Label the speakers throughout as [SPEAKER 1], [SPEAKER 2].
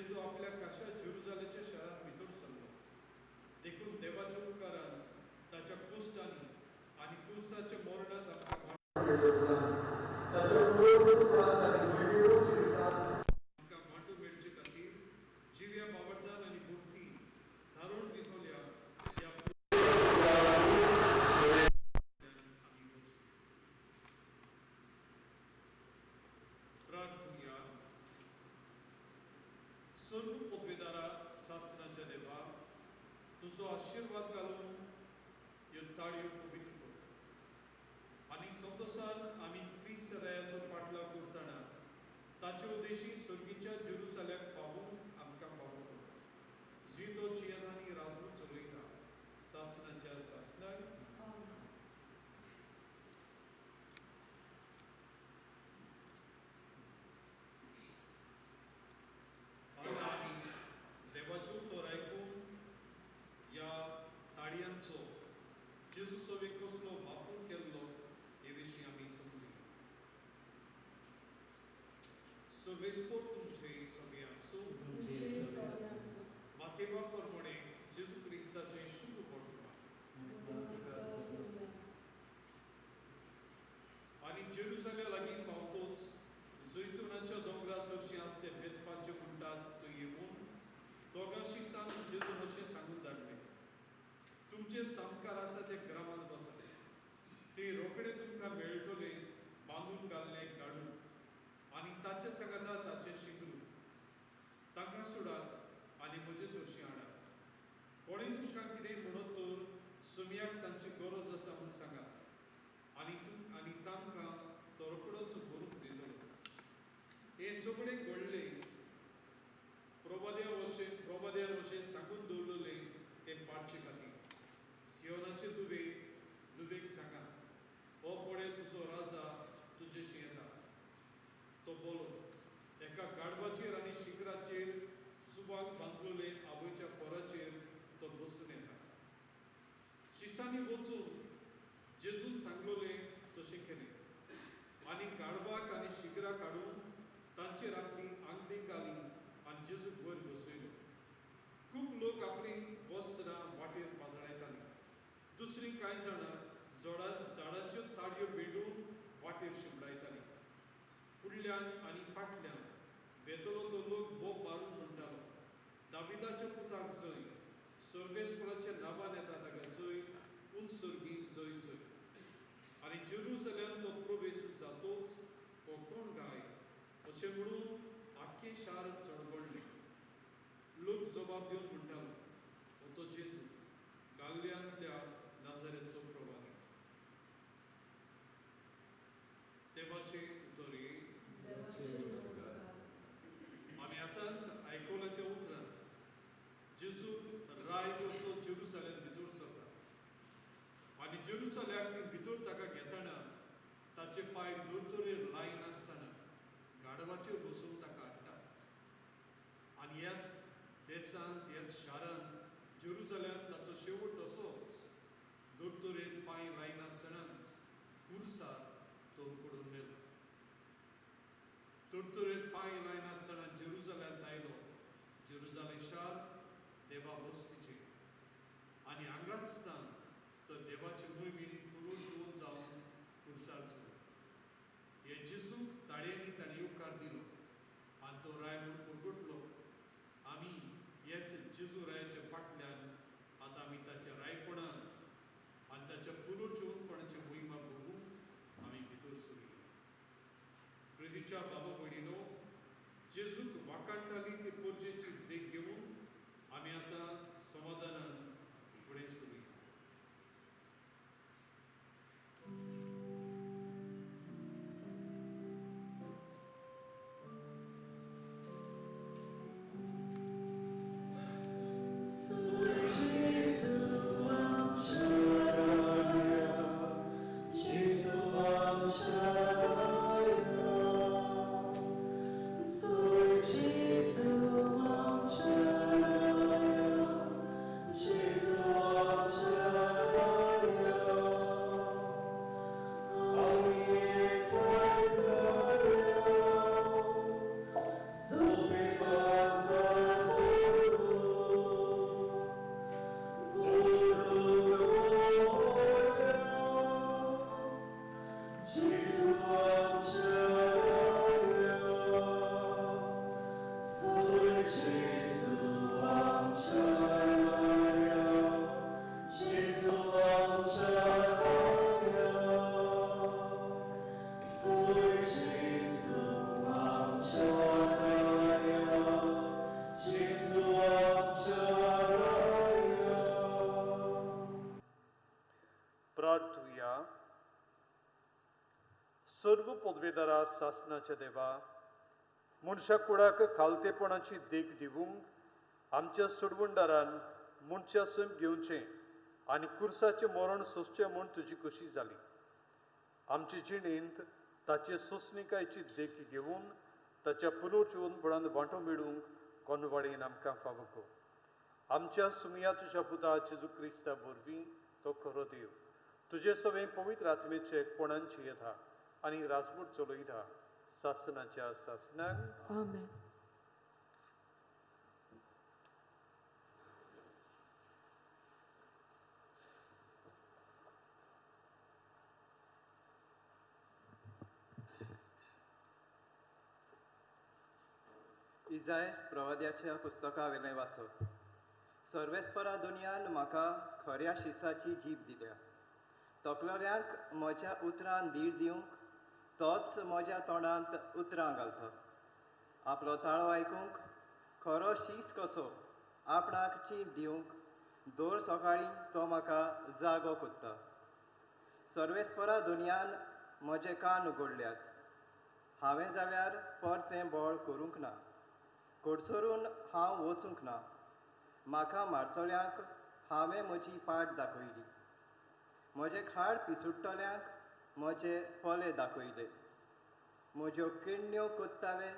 [SPEAKER 1] जेजू आपल्या कशा जेरुसलेमच्या शहरात भितर सरलो देखून देवाच्या उपकारान ताच्या कुस्टांनी आणि कुसाच्या मोरणात आमकां वांटून मेळचे खातीर जिव्या बावरदान आनी मुक्ती धारून दितोल्या ह्या प्रार्थना सर्व पदवीदारा शासनाच्या देवा तुझो आशीर्वाद घालून ह्यो ताळयो पवित्र कर आनी संतोषान आमी क्रिस्त रायाचो पाटलाव करतना ताचे उद्देशी स्वर्गीच्या जेरुसलेम पावूंक आमकां फावो कर जी तो जियेनांनी राजवट चलयता शासनाच्या शासनाक देवाचो उतर आयकून ह्या ताळयांचो जेजू सवेक कसलो वापर केल्लो हे विशीं आमी समजुया सर्वेस्पोर तुमचे सगळे आसूं मातेवा प्रमाणे जेजू क्रिस्ताचे शुभ वर्तमान आनी जेरुसलेम लागीं पावतोच जैतुनाच्या दोंगरा चडशीं आसते बेतफाचे म्हणटात थंय येवून दोगांशी सांग जेजून अशें सांगून धाडलें तुमचे संस्कार आसा ते ग्रामांत वचात ते रोखडे तुमकां मेळटले बांदून घाल्ले काडून आनी ताचे सांगाता ताचे शिकरू तांकां सोडात आनी म्हजे चडशीं हाडात कोणें तुमकां कितें म्हणत तर सुमयाक तांची गरज आसा म्हूण सांगात आनी तांकां तो रोखडोच बरोवंक दितलो हे सगळे घडले प्रभादेर अशें सांगून दवरलेले ते पाडचे खातीर सियोनाचे दुवेक सांगा हो पळय तुजो राजा तुजेशी येता तो बोलो एका गाडवाचेर आनी शिखराचेर सुबाक बांदलेले आवयच्या पोराचेर तो बसून येता शिसांनी वचून जेजून सांगलोले तशें केलें आनी गाडवाक आनी शिखराक काडून तांचेर आपली आंगडी घाली आनी जेजूक वयर बसयलो खूब लोक आपली वस्त्रां वाटेर पातळायतालीं दुसरी कांय जाणां झाडांच्यो ताळयो बेडून वाटेर शिंपडायतालीं फुडल्यान आनी फाटल्यान वेतलो तो लोक बोब मारून म्हणटालो दाविदाच्या पुताक जय सर्वेस्पराच्या नांवान येता ताका जय उंचसर्गी जय जय आनी जेरुसलेम तो प्रवेश जातोच हो कोण गाय अशें म्हणून आख्खे शार चडगडले लोक जबाब दिवन म्हणटालो हो तो जेजू गालियांतल्या नाझारेचो प्रवादी देवाचे उतर आमी आतांच आयकलां त्या उतरान जेजू राय कसो जेरुसलेम भितर सरता आनी जेरुसलेम भितर ताका घेतना ताचे पांय दोतोरेर लायन आसतना गाडवाचेर बसून ताका हाडटा आनी ह्याच देशांत ह्याच शारांत जेरुसलेम ताचो शेवट असोच दोतोरेर पांय लायन आसतनाच उर्सार तो पडून मेलो दोतोरेर पांय लायन आसतना जेरुसलेम आयलो जेरुसलेम शार देवा वस्तीचे आनी हांगाच तो देवाचे मोहिमेन पुरून जावन उर्सार चलो हे जेजूक ताळयांनी ताणें उपकार दिलो आनी तो राय म्हूण पुरगुटलो आमी हेच जेजू रायाच्या फाटल्यान आतां आमी ताच्या रायपणान आनी ताच्या पुनर्जीवनपणाची मोहिमा बघूंक आमी भितर सरिल्ले प्रितीच्या बाबा भयणीनो जेजूक वाकाणटाली ती पोरजेची देख घेवन आमी आतां समाधानान फुडें सरुया
[SPEAKER 2] Jesus, दरा सासनाच्या देवा, मनशा कुडाक खालतेपणाची देख दिवूंक आमच्या सोडवणदारान मनशा सैम घेवचें आनी कुर्साचें मरण सोंसचें म्हूण तुजी कशी जाली. आमचे जिणेंत ताचे सोंसणिकायेची देख घेवन ताच्या पुनर्जीवनपणान वांटो मेळूंक कोनवाडीन आमकां फावो कर. आमच्या सुमिया तुज्या पुता जेजू क्रिस्ता वरवीं तो खरो देव तुजे सवें पवित्र आत्मेचे एकपणांची येता आनी राजमूट चलयता सासनाच्या सासनाक.
[SPEAKER 3] आमेन.
[SPEAKER 4] इजायस प्रवाद्याच्या पुस्तका वेलें वाचप. सर्वेस्परा दुनियान म्हाका खऱ्या शिसाची जीब दिल्या. तकलोऱ्यांक म्हज्या उतरान धीर दिवंक तोच म्हज्या तोंडांत उतरां घालता. आपलो ताळो आयकूंक खरो शीस कसो आपणाक चीब दिवंक दर सकाळीं तो म्हाका जागो कोत्ता. सर्वेस्परा दुनियान म्हजे कान उगडल्यात. हांवें जाल्यार परतें बोळ करूंक ना. कोडसरून हांव वचूंक ना. म्हाका मारतल्यांक हांवें म्हजी पाट दाखयली. म्हजे खाड पिसुट्टल्यांक म्हजे पोले दाखयले. म्हज्यो किण्ण्यो कोत्ताले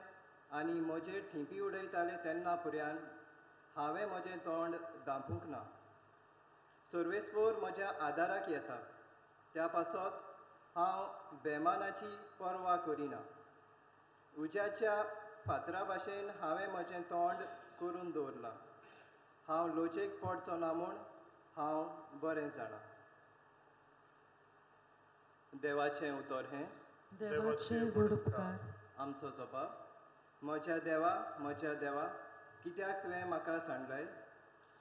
[SPEAKER 4] आनी म्हजेर थिंपी उडयताले तेन्ना पुर्यान हांवें म्हजें तोंड धांपूंक ना. सर्वेस्पोर म्हज्या आदाराक येता. त्या पासत हांव बेमानाची पर्वा करिना. उज्याच्या फातरा भाशेन हांवें म्हजें तोंड करून दवरलां. हांव लोचेक पडचो ना म्हूण हांव बरें जाणा. देवाचें उतर हें.
[SPEAKER 3] देवाचे व्हड उपकार.
[SPEAKER 4] आमचो जबाब. म्हज्या देवा कित्याक तुवें म्हाका सांडलय.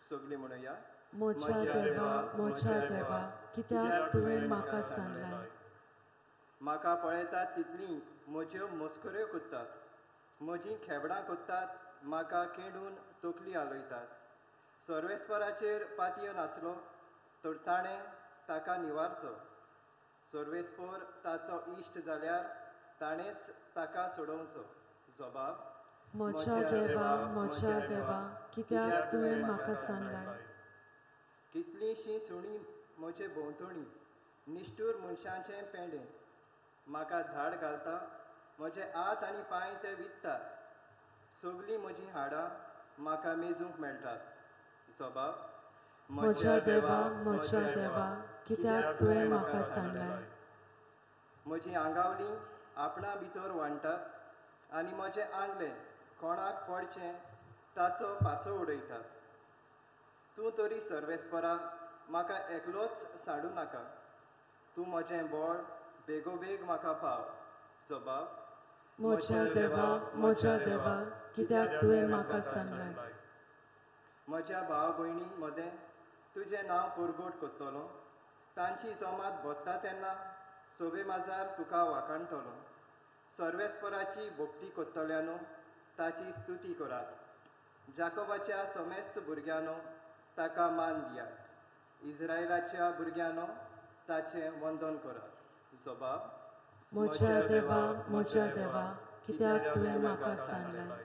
[SPEAKER 4] सगळीं म्हणुया.
[SPEAKER 3] म्हज्या देवा कित्याक तुवें म्हाका सांडलाय.
[SPEAKER 4] म्हाका पळयतात तितलीं म्हज्यो मस्कऱ्यो कोत्तात. म्हजीं खेबडां कोत्तात. म्हाका केंडून तकली हालयतात. सर्वेस्पराचेर पातयो नासलो तर ताणें ताका निवारचो. सर्वेस्पोर ताचो इश्ट जाल्यार ताणेंच ताका सोडोवचो. जबाब.
[SPEAKER 3] म्हज्या देवा कित्याक तुवें म्हाका सांडलाय.
[SPEAKER 4] कितलींशीं सुणीं म्हजे भोंवतणी निश्ठूर मनशांचें पेंडें. म्हाका धाड घालता. म्हजे हात आनी पांय ते वित्तात. सगळीं म्हजीं हाडां म्हाका मेजूंक मेळटात. जबाब.
[SPEAKER 3] म्हज्या देवा कित्याक तुवें म्हाका सांडलाय.
[SPEAKER 4] म्हजीं आंगावलीं आपणा भितर वांडटात आनी म्हजें आंगलें कोणाक पडचें ताचो पासो उडयतात. तूं तरी सर्वेस्परा म्हाका एकलोच सांडूं नाका. तूं म्हजें बोळ बेगोबेग म्हाका पाव. जबाब.
[SPEAKER 3] म्हज्या देवा कित्याक तुवें म्हाका सांडलाय.
[SPEAKER 4] म्हज्या भाव भयणी मदें तुजें नांव परगोट कोत्तलो. तांची जमात भोत्ता तेन्ना सोबे माजार तुका वाखाणटलो. सर्वेस्पराची भोक्ती कोत्तल्यानो ताची स्तुती करात. जाकोबाच्या समेस्त भुरग्यानो ताका मान दियात. इस्रायलाच्या भुरग्यानो ताचें वंदन करात. जबाब.
[SPEAKER 3] म्हज्या देवा कित्याक तुवें म्हाका सांडलाय.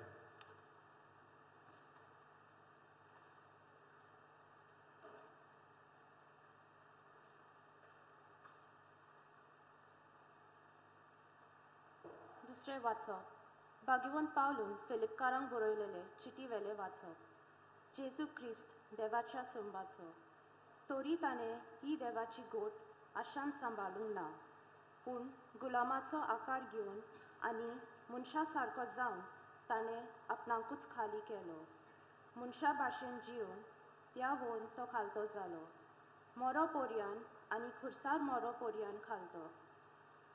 [SPEAKER 5] दुसरें वाचप. भाग्यवंत पावलून फिलिपकारांक बरयलेले चिटी वेले वाचप. जेजू क्रिस्त देवाच्या सोंबाचो. तोरी ताणें ही देवाची गोट आशान सांबाळूंक ना. पूण गुलामाचो आकार घेवन आनी मनशा सारको जावन ताणें आपणाकूच खाली केलो. मनशा भाशेन जिवन त्या वोन तो खालतो जालो. मोरो पोरयान आनी खुर्सार मोरो पोरयान खालतो.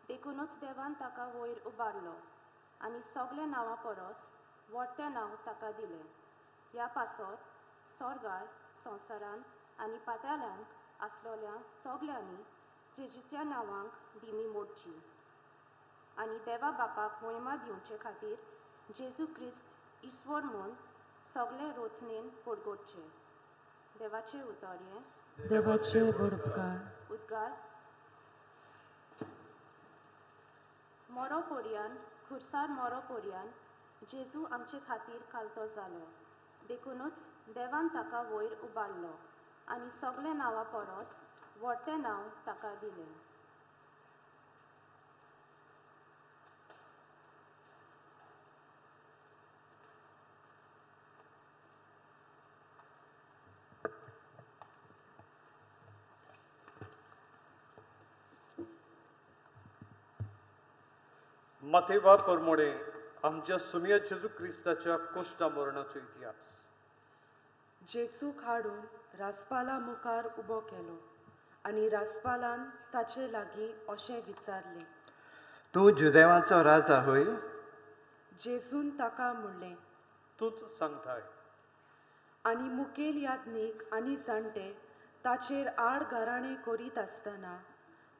[SPEAKER 5] देखूनच देवान ताका वयर उबारलो आनी सगल्या नांवां परस व्हडतें नांव ताका दिलें. ह्या पासत स्वर्गार संवसारान आनी पाताळांत आसलोल्या सगल्यांनी जेजूच्या नांवांक दिमी मोडची आनी देवा बापाक महिमा दिवचे खातीर जेजू क्रिस्त इस्वर म्हूण सगळे रोचणेन पडगोटचे. देवाचें उतर हें.
[SPEAKER 3] देवाचे व्हड उपकार.
[SPEAKER 5] उद्गार. मोरो पोरयान खुर्सार मोरो पोरयान जेजू आमचे खातीर कालतो जालो देखूनच देवान ताका वयर उबारलो आनी सगळे नांवा परस व्हडटें नांव ताका दिलें.
[SPEAKER 2] मथेवा परमोडे आमच्या सुमिया जेजू क्रिस्ताच्या कोश्टा मरणाचो इतिहास.
[SPEAKER 3] जेसूक हाडून रासपाला मुखार उबो केलो आनी रासपालान ताचे लागीं अशें विचारलें,
[SPEAKER 4] तूं जुदेवांचो राजा होय?
[SPEAKER 3] जेजून ताका म्हणलें,
[SPEAKER 2] तूच सांगताय.
[SPEAKER 3] आनी मुखेल याज्ञीक आनी जाणटे ताचेर आड घराणें करीत आसतना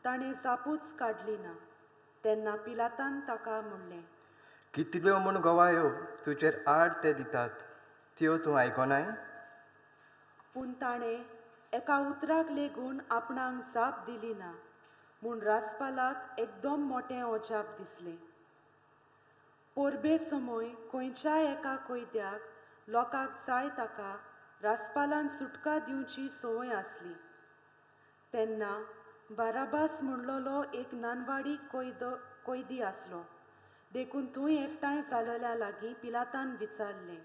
[SPEAKER 3] ताणें जापूच काडली ना. तेन्ना पिलातान ताका म्हणलें,
[SPEAKER 4] कितल्यो म्हूण गोवायो तुजेर आड ते दितात त्यो तूं आयकोनाय?
[SPEAKER 3] पूण ताणें एका उतराक लेगून आपणाक जाप दिली ना म्हूण रासपालाक एकदम मोठें अजाप दिसलें. पोरबे समोय खंयच्याय एका कैद्याक लोकांक जाय ताका रासपालान सुटका दिवची संवय आसली. तेन्ना बाराबास म्हणलोलो एक नानवाडी कैदी आसलो. देखून थंय एकठांय जालोल्या लागीं पिलातान विचारलें,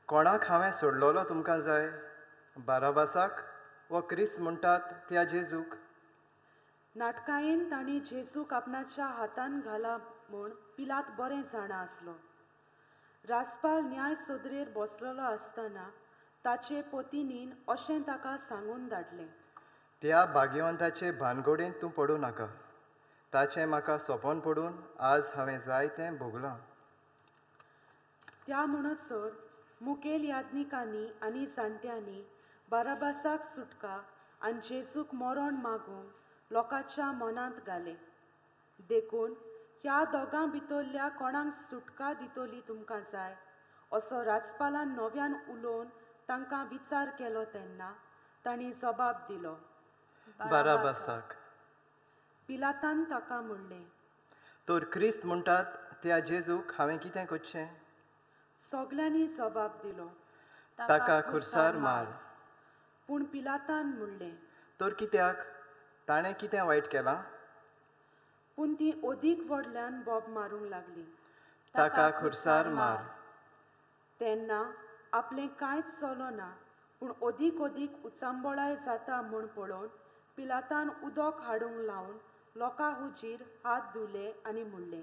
[SPEAKER 4] कोणाक हांवें सोडलोलो तुमकां जाय? बाराबासाक वो क्रिस्त म्हणटात त्या जेजूक?
[SPEAKER 3] नाटकायेन तांणी जेजूक आपणाच्या हातान घाला म्हूण पिलात बरें जाणा आसलो. रासपाल न्याय सोदरेर बसलोलो आसतना ताचे पोतिनीन अशें ताका सांगून धाडलें,
[SPEAKER 4] त्या भाग्यवंताचे भानगडींत तूं पडूं नाका. ताचें म्हाका सोपोन पडून आज हांवें जाय तें भोगलां.
[SPEAKER 3] त्या म्हणसर मुखेल याज्ञिकांनी आनी जाणट्यांनी बाराबासाक सुटका आनी जेजूक मरण मागूंक लोकांच्या मनांत घालें. देखून ह्या दोगां भितरल्या कोणाक सुटका दितली तुमकां जाय असो राजपालान नव्यान उलोवन तांकां विचार केलो तेन्ना तांणी जबाब दिलो,
[SPEAKER 4] बाराबासाक.
[SPEAKER 3] पिलातान ताका म्हणलें,
[SPEAKER 4] तर क्रिस्त म्हणटात त्या जेजूक हांवें कितें करचें?
[SPEAKER 3] सगल्यांनी जबाब दिलो,
[SPEAKER 4] ताका खुर्सार मार.
[SPEAKER 3] पूण पिलातान म्हणलें,
[SPEAKER 4] तर कित्याक? ताणें कितें वायट केलां?
[SPEAKER 3] पूण ती ओदीक व्हडल्यान बोब मारूंक लागली,
[SPEAKER 4] ताका खुर्सार मार.
[SPEAKER 3] तेन्ना आपलें कांयच चलो ना पूण ओदीक उचांबळाय जाता म्हूण पळोवन पिलातान उदक हाडूंक लावन लोकां हुजीर हात धुले आनी म्हणलें,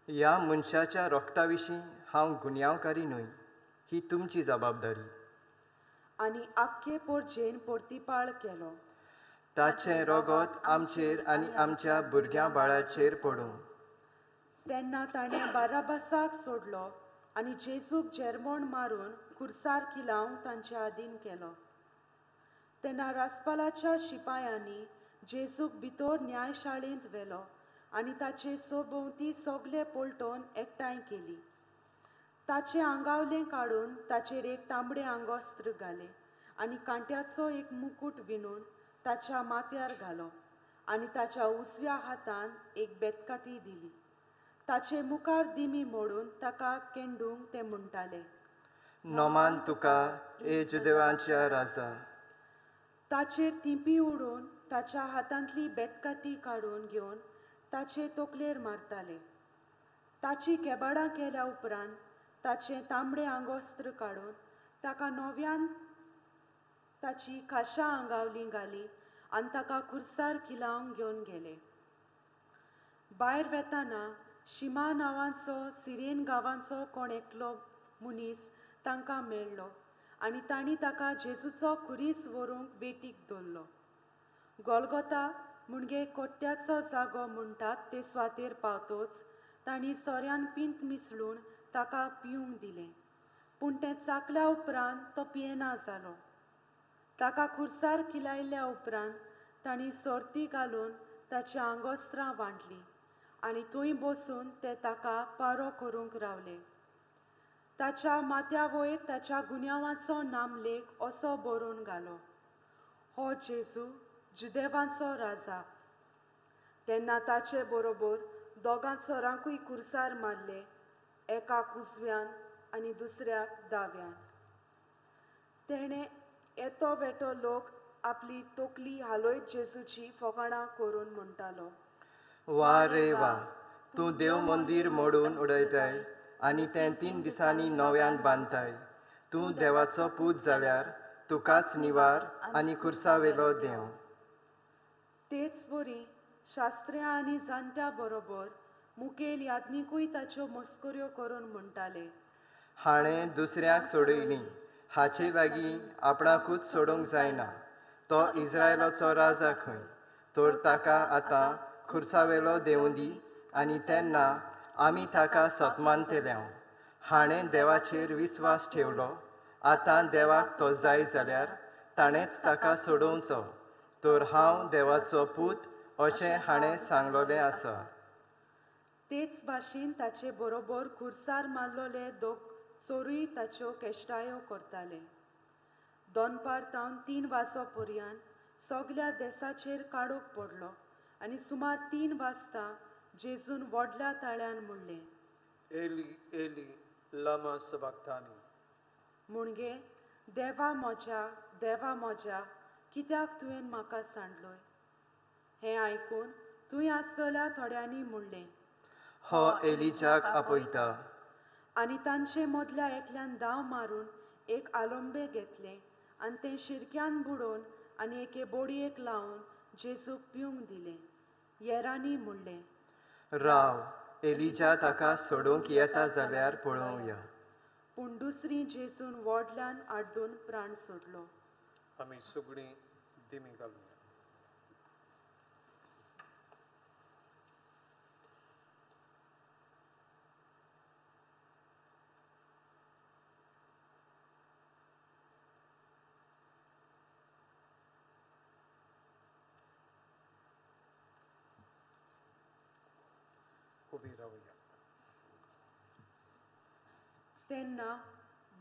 [SPEAKER 4] ह्या मनशाच्या रोगता विशीं हांव गुन्यांवकारी न्हय. ही तुमची जबाबदारी.
[SPEAKER 3] आनी आख्खे पोरजेन परतीपाळ केलो.
[SPEAKER 4] ताचें रोगत आमचेर आनी आमच्या भुरग्यां बाळाचेर पडूं.
[SPEAKER 3] तेन्ना ताणें बाराबासाक सोडलो आनी जेजूक जेरमोण मारून खुर्सार खिलावंक तांच्या आदीन केलो. तेन्ना रासपालाच्या शिपायांनी जेजूक भितर न्यायशाळेंत व्हेलो आनी ताचे सोभोवती सगळे पलटोवन एकठांय केली. ताचें आंगावलें काडून ताचेर एक तांबडें आंगोस्त्र घालें आनी कांट्याचो एक मुकूट विणून ताच्या माथ्यार घालो आनी ताच्या उजव्या हातान एक बेतकाती दिली. ताचे मुखार दिमी मोडून ताका केंडूंक ते म्हणटाले,
[SPEAKER 4] नोमान तुका ए जुदेवांच्या राजा.
[SPEAKER 3] ताचेर तिंपी उडोवन ताच्या हातांतली बेतकाती काडून घेवन ताचे तकलेर मारताले. ताची केबाडां केल्या उपरांत ताचें तांबडें आंगोस्त्र काडून ताका नव्यान ताची खाशा आंगावलीं घाली आनी ताका खुर्सार खिलावंक घेवन गेले. भायर वेताना शिमा नांवाचो सिरेन गांवाचो कोण एकलो मनीस तांकां मेळ्ळो आनी तांणी ताका जेजूचो खुरीस व्हरूंक वेटीक दवरलो. गोलगोता म्हणजे कोट्ट्याचो जागो म्हणटात ते सुवातेर पावतोच तांणी सोऱ्यान पिंत मिसळून ताका पिवंक दिलें. पूण तें चाखल्या उपरांत तो पियेना जालो. ताका खुर्सार खिलायल्या उपरांत तांणी सर्ती घालून ताची आंगोस्त्रां वांटलीं आनी थंय बसून ते ताका पारो करूंक रावले. ताच्या माथ्या वयर ताच्या गुन्यांवाचो नामलेख असो बरोवन घालो, हो जेजू जुदेवांचो राजा. तेन्ना ताचे बरोबर दोगां चोरांकूय कुर्सार मारले, एकाक उजव्यान आनी दुसऱ्याक दाव्यान. तेणें येतो वेटो लोक आपली तोकली हालोयत जेजूची फकाणां करून म्हणटालो,
[SPEAKER 4] वा रे वा, तूं देव मंदीर मोडून उडयताय आनी तें 3 दिसांनी नव्यान बांदताय. तूं देवाचो पूत जाल्यार तुकाच निवार आनी कुर्सावेलो देव.
[SPEAKER 3] तेच वरी शास्त्र्यां आनी जाणट्या बरोबर मुखेल याज्ञीकूय ताच्यो मस्कऱ्यो करून म्हणटाले,
[SPEAKER 4] हाणें दुसऱ्यांक सोडयली, हाचे लागीं आपणाकूच सोडूंक जायना. तो इस्रायलाचो राजा खंय, तर ताका आतां खुर्सावेलो देंव दी. आनी तेन्ना आमी ताका सतमानतल्यो. हाणें देवाचेर विस्वास ठेवलो. आतां देवाक तो जाय जाल्यार ताणेंच ताका सोडोवचो. तर हांव देवाचो पूत अशें हाणें सांगलोलें आसा.
[SPEAKER 3] तेच भाशेन ताचे बरोबर खुर्सार मारलोले दोग चोरूय ताच्यो केश्टायो करताले. दोनपार तावन 3 वाजो पर्यंत सगल्या देसाचेर काळोख पडलो आनी सुमार 3 वाजता जेजून व्हडल्या ताळ्यान म्हणलें,
[SPEAKER 2] एली एली लामा सबक्तानी.
[SPEAKER 3] म्हणगे, देवा म्हज्या, कित्याक तुवें म्हाका सांडलोय? हें आयकून थंय आसलेल्या थोड्यांनी म्हणलें,
[SPEAKER 4] हो एलिजाक आपयता.
[SPEAKER 3] आनी तांचे मदल्या एकल्यान दाव मारून एक आलोंबे घेतले आनी तें शिरक्यान बुडोवन आनी एके बोडयेक लावन जेजूक पिवंक दिलें. येरांनी म्हणलें,
[SPEAKER 4] राव, एलिजा ताका सोडूंक येता जाल्यार पळोवया.
[SPEAKER 3] पूण दुसरी जेजून व्हडल्यान आड्डून प्राण सोडलो.
[SPEAKER 2] आमी सगळीं दिमी घालुया. उबी रावया.
[SPEAKER 3] तेन्ना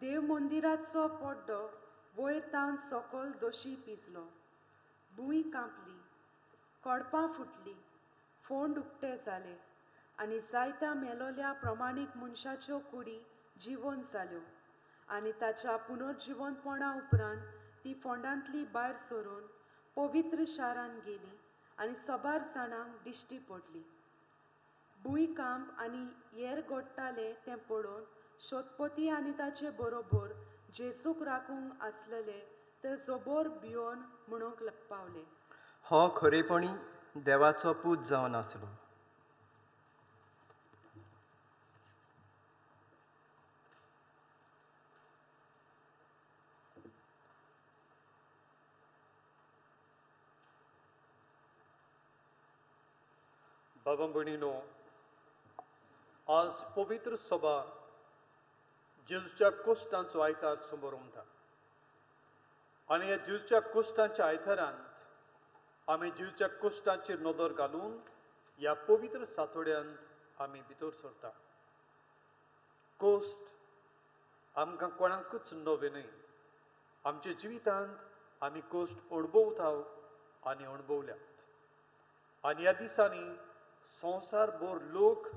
[SPEAKER 3] देव मंदिराचो पड्डो वयर तावन सकयल दोशी पिजलो. भूंय कांपली, कडपां फुटलीं, फोंड उक्ते जाले आनी जायत्या मेलोल्या प्रमाणीक मनशाच्यो कुडी जिवंत जाल्यो. आनी ताच्या पुनर्जिवंतपणा उपरांत ती फोंडांतली भायर सरून पवित्र शारान गेली आनी सोबार जाणांक दिश्टी पडली. भूंयकांप आनी येर घडटाले तें पळोवन शोधपती आनी ताचे बरोबर जेजूक राखूंक आसलेले ते जोबोर भियोन म्हणूंक पावले,
[SPEAKER 4] हो खरेपणी देवाचो पूत जावन आसलो.
[SPEAKER 2] बाबा भयणीनो, आज पवित्र सभा जेजूच्या कोश्टांचो आयतार समोर उमता. आनी ह्या जेजूच्या कोश्टांच्या आयतारांत आमी जेजूच्या कोश्टांचेर नदर घालून ह्या पवित्र सातोड्यांत आमी भितर सरता. कोश्ट आमकां कोणाकूच नवे न्हय. आमच्या जिवितांत आमी कोश्ट अणभवता आनी अणभवल्यात. आनी ह्या दिसांनी संवसारभर लोक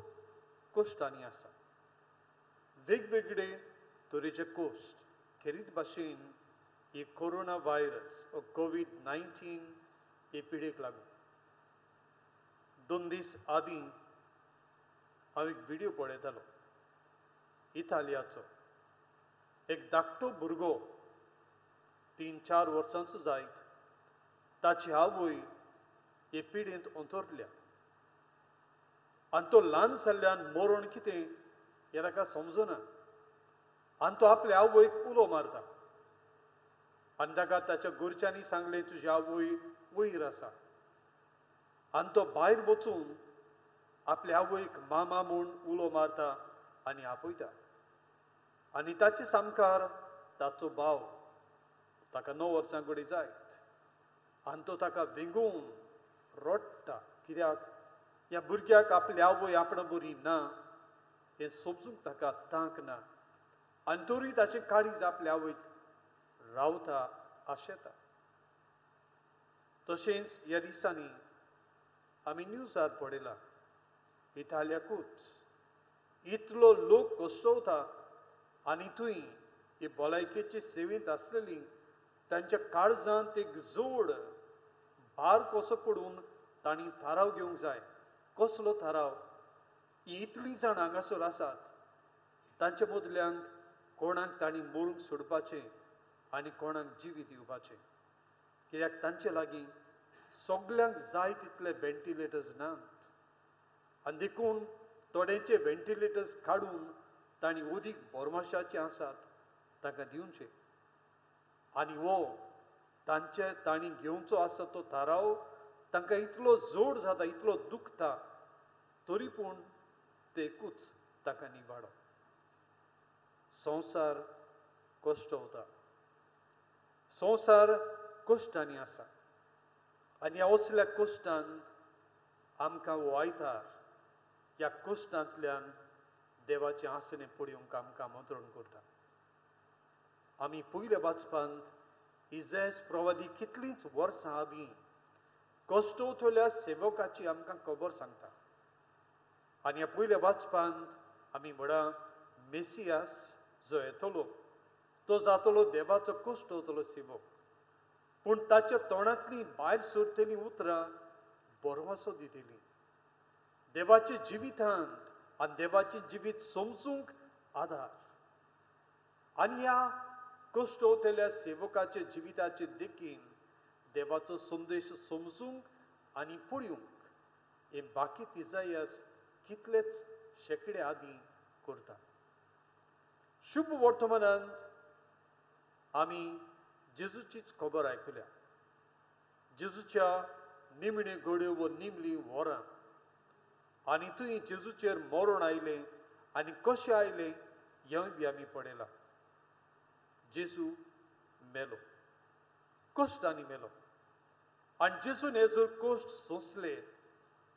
[SPEAKER 2] कोश्टांनी आसा. वेगवेगळे तरेचे कोश्ट, खेरीत भाशेन ही कोरोना व्हायरस कोविड-19 हे पिडेक लागून. 2 दीस आदीं हांव एक व्हिडिओ पळयतालो. इटालियाचो एक धाकटो भुरगो 3-4 वर्सांचो जायत, ताची आवय हे पिडेंत अंतरल्या. आनी तो ल्हान जाल्ल्यान मरण कितें हें ताका समजना. आनी तो आपल्या आवयक उलो मारता. आनी ताका ताच्या घरच्यांनी सांगलें, तुजी आवय वयर आसा. आनी तो भायर वचून आपल्या आवयक मामा म्हूण उलो मारता आनी आपयता. आनी ताचे सामकार ताचो भाव, ताका 9 वर्सां घडी जायत. आनी तो ताका विंगून रडटा. कित्याक ह्या भुरग्याक आपली आवय आपणा बरी ना हें समजूंक ताका तांक ना. आनी तरी ताचें काळीज आपल्या आवयक रावता, आशेता. तशेंच ह्या दिसांनी आमी न्यूजार पळयलां इताल्याकूच इतलो लोक कोसळता आनी थंय ही भलायकेची सेवेंत आसलेली तांच्या काळजांत एक जोड भार कसो पडून तांणी थाराव घेवंक जाय. कसलो थाराव? ही इतलीं जाण हांगासर आसात, तांचे मदल्यांक कोणाक तांणी मरूंक सोडपाचें आनी कोणाक जिवी दिवपाचें. कित्याक तांचे लागीं सगल्यांक जाय तितले व्हेंटिलेटर्स नात. आनी देखून थोड्यांचे व्हेंटिलेटर्स काडून तांणी ओदीक बोरमाशाचे आसात तांकां दिवचे. आनी हो तांणी घेवचो आसा तो थाराव तांकां इतलो जोड जाता, इतलो दुखता, तरी पूण ते एकूच ताका निवाडो. संवसार कोश्टवता, संवसार कोश्टांनी आसा आनी ह्या असल्या कोश्टांत आमकां हो आयतार ह्या कोश्टांतल्यान देवाचें आसने पळोवंक आमकां आमंत्रण करता. आमी पयल्या वाचपांत इजायास प्रवादी कितलींच वर्सां आदीं कोश्टवतल्या सेवकाची आमकां खबर सांगता. आनी ह्या पयल्या वाचपांत आमी म्हणा मेसियास जो येतलो तो जातलो देवाचो कोश्टवतलो सेवक. पूण ताच्या तोंडांतलीं भायर सरतलीं उतरां बोरवासो दितलीं. देवाच्या जिवितांत आनी देवाचें जिवीत समजूंक आधार. आनी ह्या कोश्टवतल्या सेवकाच्या जिविताचे देखीन देवाचो संदेश समजूंक आनी पळोवंक हे बाकीत इजायास कितलेच शेकडे आदीं करता. शुभ वर्तमानांत आमी जेजूचीच खबर आयकल्या. जेजूच्या निमणे घड्यो व निमली वरां आनी थंय जेजूचेर मरण आयलें आनी कशें आयलें हेंय बी आमी पळयलां. जेजू मेलो, कोश्टांनी मेलो. आनी जेजून हे जर कोश्ट सोंसले,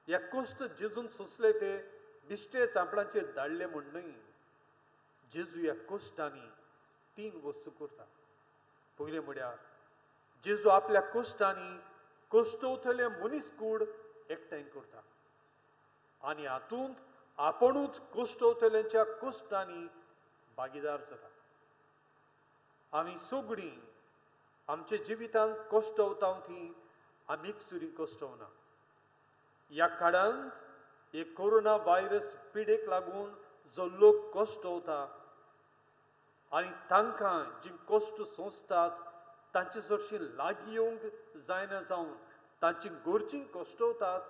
[SPEAKER 2] ह्या कोश्ट जेजून सोंसले ते बिश्टे चांपणाचेर धाडले म्हण न्हय. जेजू ह्या कोश्टांनी 3 वस्तू करता. पयलें म्हळ्यार जेजू आपल्या कोश्टांनी कोश्टवतले मनीसकूड एकठांय करता आनी हातूंत आपुणूच कोश्टवतल्यांच्या कोश्टांनी भागीदार जाता. आमी सगळीं आमच्या जिवितांत कोश्टवता ती आमी एकसुरी कोश्टवना. ह्या काळांत एक कोरोना व्हायरस पिडेक लागून जो लोक कोश्टवता आनी तांकां जीं कोश्ट सोंसतात तांचे चडशीं लागीं येवंक जायना जावन तांची गरजीं कोश्टवतात,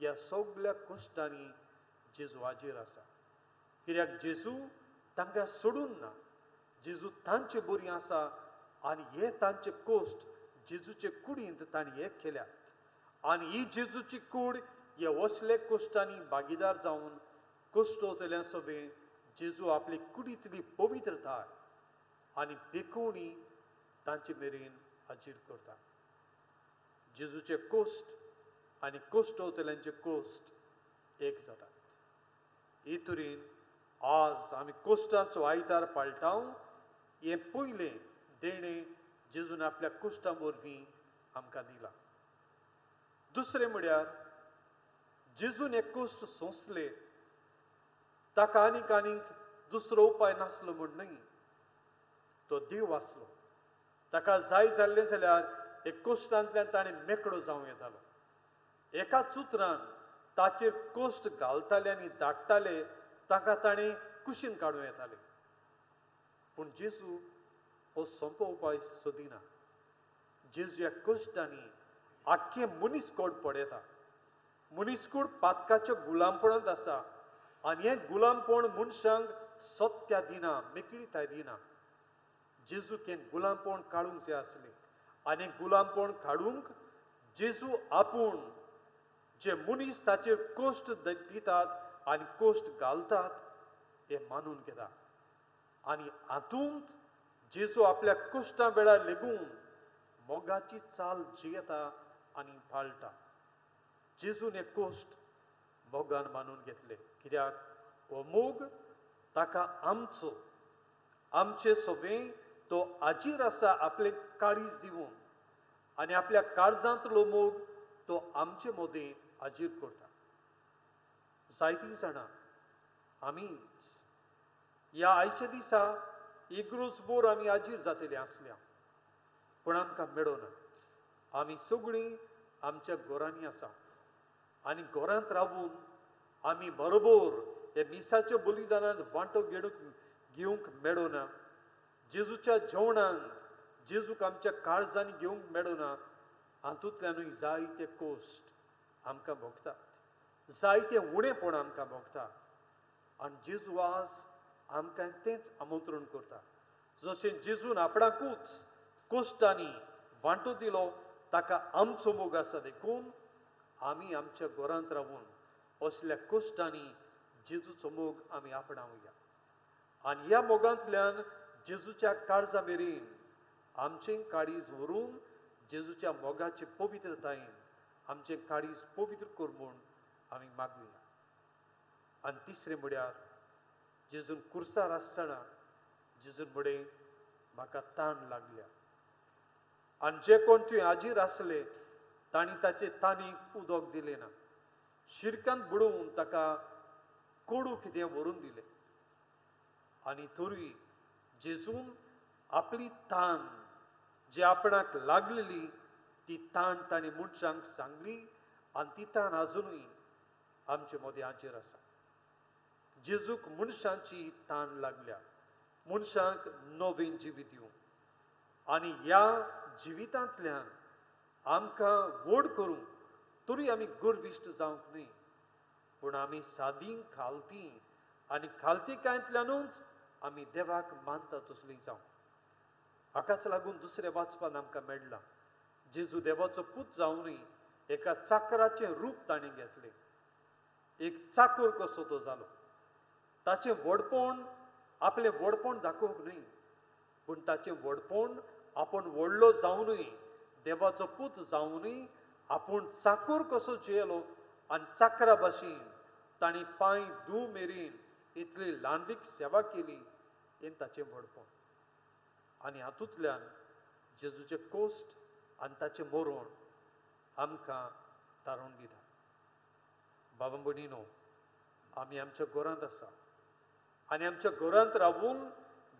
[SPEAKER 2] ह्या सगळ्या कोश्टांनी जेजू हाजीर आसा. कित्याक जेजू तांकां सोडून ना. जेजू तांचे बरी आसा आनी हे तांचे कोश्ट जेजूचे कुडींत तांणी एक केल्यात आनी ही जेजूची कूड हे असले कोश्टांनी भागीदार जावन कोश्टवतल्या सभेन जेजू आपली कुडींतली पवित्रताय आनी बेकवणी तांचे मेरेन हाजीर करता. जेजूचे कोश्ट आनी कोश्टवतल्यांचे कोश्ट एक जातात. हे तरेन आज आमी कोश्टांचो आयतार पाळटाव हे पयलें देणें जेजून आपल्या कोश्टां वरवीं आमकां दिलां. दुसरें म्हळ्यार जेजून हे कोश्ट सोंसले ताका आनीक दुसरो उपाय नासलो म्हण न्हय. तो देव आसलो. ताका जाय जाल्लें जाल्यार हे कोश्टांतल्यान ताणें मेकळो जावं येतालो. एकाच उतरान ताचेर कोश्ट घालताले आनी धाडटाले ताका ताणें कुशीन काडूं येताले. पूण जेजू हो सोंपो उपाय सोदिना. जेजू ह्या कोश्टांनी आख्खे मनीसकूड पडयता. मनीसकूड पातकाच्या गुलामपणांत आसा आनी हें गुलामपण मनशांक सत्या दिना, मेकळीताय दिना. जेजूक हें गुलामपण काडूंक जाय आसलें आनी गुलामपण काडूंक जेजू आपूण जे मनीस ताचेर कोश्ट दितात आनी कोश्ट घालतात हे मानून घेता. आनी हातूंत जेजू आपल्या कोश्टां वेळार लेगून मोगाची चाल जियेता आनी पाळटा. जेजून हे कोश्ट मोगान मानून घेतले. कित्याक हो मोग ताका आमचे सवें तो हाजीर आसा आपले काळीज दिवून आनी आपल्या काळजांतलो मोग तो आमचे मदें हाजीर करता. जायतीं जाणां आमीच ह्या आयच्या दिसा एक रोज बोर आमी आजीर जातलीं आसल्या पूण आमकां मेळोना. आमी सगळीं आमच्या घरांनी आसा आनी घरांत रावून आमी बरोबर हे मिसाच्या बलिदानांत वांटो घेवंक मेळोना. जेजूच्या जेवणांत जेजूक आमच्या काळजांनी घेवंक मेळोना. हातूंतल्यानूय जायते कोश्ट आमकां भोगतात, जायते उणेपण आमकां भोगता. आनी जेजू आज आमकां तेंच आमंत्रण करता. जशें जेजून आपणाकूच कोश्टांनी वांटो दिलो ताका आमचो मोग आसा देखून आमी आमच्या घरांत रावून असल्या कोश्टांनी जेजूचो मोग आमी आपणावया. आनी ह्या मोगांतल्यान जेजूच्या काळजा मेरेन आमचें काळीज व्हरून जेजूच्या मोगाचे पवित्रतायेन आमचें काळीज पवित्र कर म्हूण आमी मागुया. आनी तिसरें म्हळ्यार जेजून कुर्सार आसतना जेजून म्हणे म्हाका ताण लागल्या. आनी जे कोण थंय हाजीर आसले तांणी ताचे तानीक उदक दिलें ना. शिरकांत बुडोवन ताका कोडू कितें व्हरून दिलें. आनी तरी जेजून आपली ताण जी आपणाक लागलेली ती ताण ताणें मनशांक सांगली आनी ती ताण आजुनूय आमचे मदें हाजीर आसा. जेजूक मनशांची ताण लागल्या, मनशांक नवें जिवीत दिवंक. आनी ह्या जिवितांतल्यान आमकां व्हड करूंक तरी आमी गर्विश्ट जावंक न्ही, पूण आमी सादीं खालतीं आनी खालतीकायेंतल्यानूच आमी देवाक मानता तसलीं जावं. हाकाच लागून दुसऱ्या वाचपान आमकां मेळ्ळां जेजू देवाचो पूत जावनूय एका चाकराचें रूप ताणें घेतलें. एक चाकर कसो तो जालो. ताचें व्हडपण आपलें व्हडपण दाखोवंक न्ही, पूण ताचें व्हडपण आपूण व्हडलो जावनूय देवाचो पूत जावनूय आपूण चाकर कसो जियेलो आनी चाकरा भाशेन ताणें पांय धूव मेरेन इतली ल्हानवीक सेवा केली हें ताचें व्हडपण. आनी हातूंतल्यान जेजूचे कोश्ट आनी ताचें मरण आमकां तारून दिता. बाबा भयणीनो, आमी आमच्या घरांत आसा आनी आमच्या घरांत रावून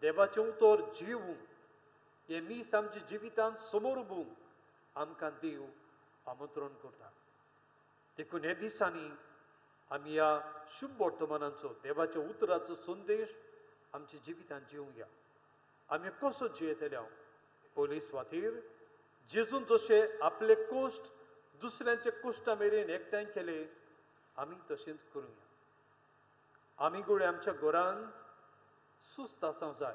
[SPEAKER 2] देवाचें उतर जिवूंक हें मीस आमच्या जिवितांत समोर उबूंक आमकां देव आमंत्रण करता. देखून हे दिसांनी आमी ह्या शुभ वर्तमानांचो देवाच्या उतराचो संदेश आमच्या जिवितांत जिवंक. आमी कसो जियेतले पयली सुवातेर जेजून जशें आपले कोश्ट दुसऱ्यांचे कोश्टा मेरेन एकठांय केले आमी तशेंच करूया. आमी गुळे आमच्या घरांत सुस्त आसूंक जाय.